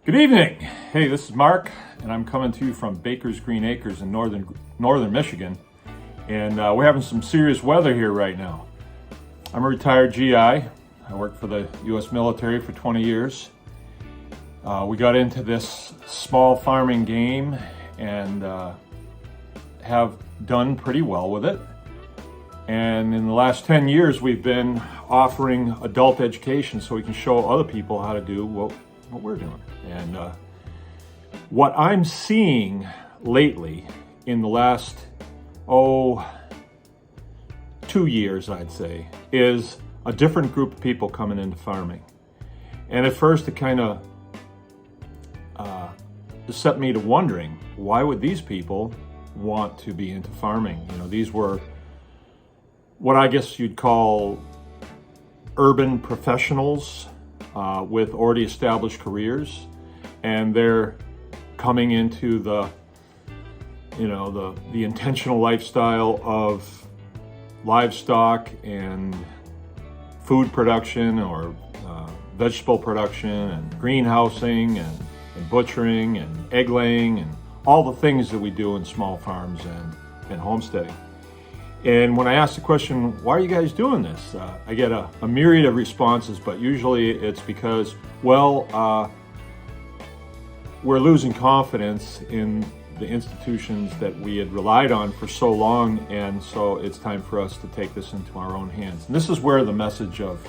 Good evening. Hey, this is Mark, and I'm coming to you from Baker's Green Acres in northern Michigan, and we're having some serious weather here right now. I'm a retired GI. I worked for the U.S. military for 20 years. We got into this small farming game and have done pretty well with it. And in the last 10 years, we've been offering adult education so we can show other people how to do what we're doing. And what I'm seeing lately in the last, 2 years, I'd say, is a different group of people coming into farming. And at first it kind of set me to wondering, why would these people want to be into farming? You know, these were what I guess you'd call urban professionals with already established careers, and they're coming into the intentional lifestyle of livestock and food production, or vegetable production and greenhousing and butchering and egg laying and all the things that we do in small farms and homesteading. And when I ask the question, why are you guys doing this? I get a myriad of responses, but usually it's because, we're losing confidence in the institutions that we had relied on for so long, and so it's time for us to take this into our own hands. And this is where the message of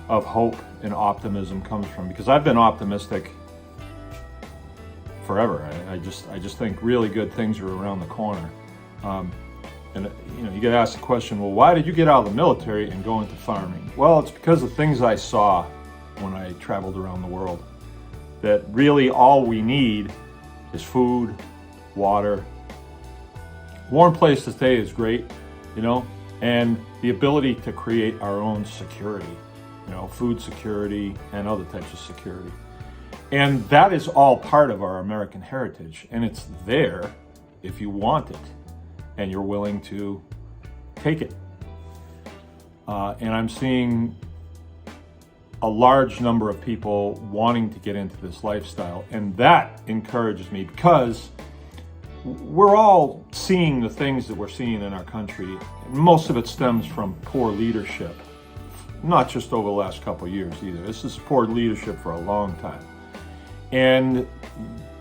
hope and optimism comes from, because I've been optimistic forever. I just think really good things are around the corner. And you get asked the question, well, why did you get out of the military and go into farming? Well, it's because of things I saw when I traveled around the world, that really all we need is food, water. Warm place to stay is great, and the ability to create our own security, food security and other types of security. And that is all part of our American heritage, and it's there if you want it and you're willing to take it. And I'm seeing a large number of people wanting to get into this lifestyle, and that encourages me, because we're all seeing the things that we're seeing in our country, and most of it stems from poor leadership, not just over the last couple of years either. This is poor leadership for a long time. And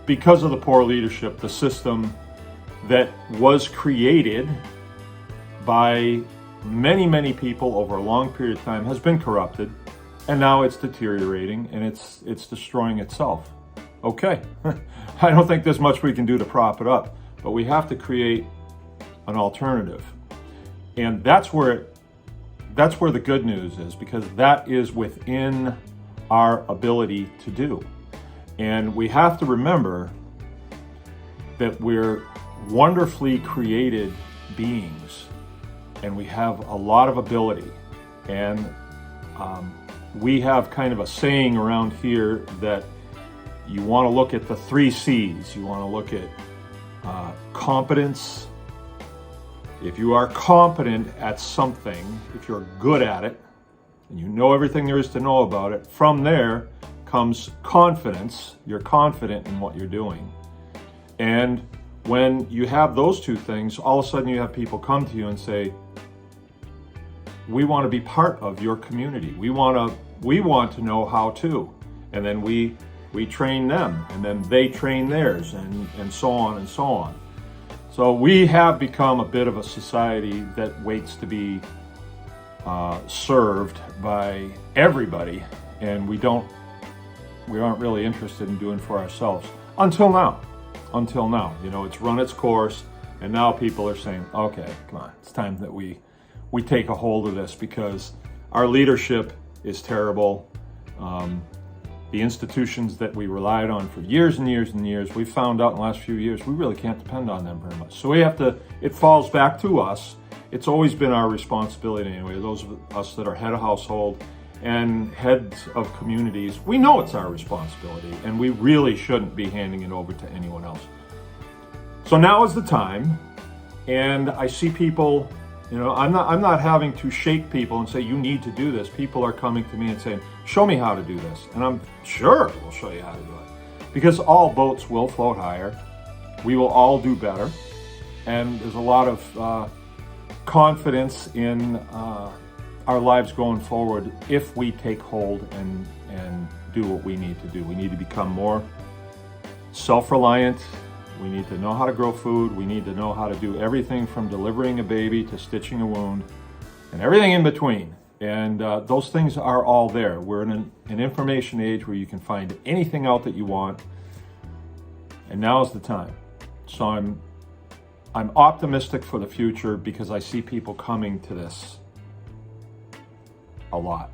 because of the poor leadership, the system that was created by many, many people over a long period of time has been corrupted, and now it's deteriorating and it's destroying itself. Okay, I don't think there's much we can do to prop it up, but we have to create an alternative. And that's where the good news is, because that is within our ability to do. And we have to remember that we're wonderfully created beings, and we have a lot of ability. And we have kind of a saying around here that you want to look at the 3 C's. You want to look at competence. If you are competent at something, if you're good at it, and you know everything there is to know about it, from there comes confidence. You're confident in what you're doing. And when you have those 2 things, all of a sudden you have people come to you and say, we want to be part of your community. We want to know how to. And then we train them, and then they train theirs, and so on and so on. So we have become a bit of a society that waits to be served by everybody, and we aren't really interested in doing for ourselves until now. It's run its course, and now people are saying, okay, come on, it's time that we take a hold of this, because our leadership is terrible. The institutions that we relied on for years and years and years, we found out in the last few years, we really can't depend on them very much. So it falls back to us. It's always been our responsibility anyway, those of us that are head of household and heads of communities. We know it's our responsibility, and we really shouldn't be handing it over to anyone else. So now is the time, and I see people, I'm not having to shake people and say, you need to do this. People are coming to me and saying, show me how to do this. And I'm sure we'll show you how to do it. because all boats will float higher. We will all do better. And there's a lot of confidence in our lives going forward if we take hold and do what we need to do. We need to become more self-reliant. We need to know how to grow food. We need to know how to do everything from delivering a baby to stitching a wound and everything in between. And those things are all there. We're in an information age where you can find anything out that you want. And now is the time. So I'm optimistic for the future because I see people coming to this a lot.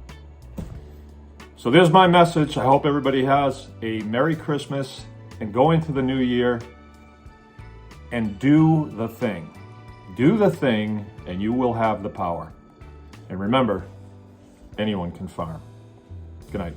So there's my message. I hope everybody has a Merry Christmas and go into the new year and do the thing. Do the thing and you will have the power. And remember, anyone can farm. Good night.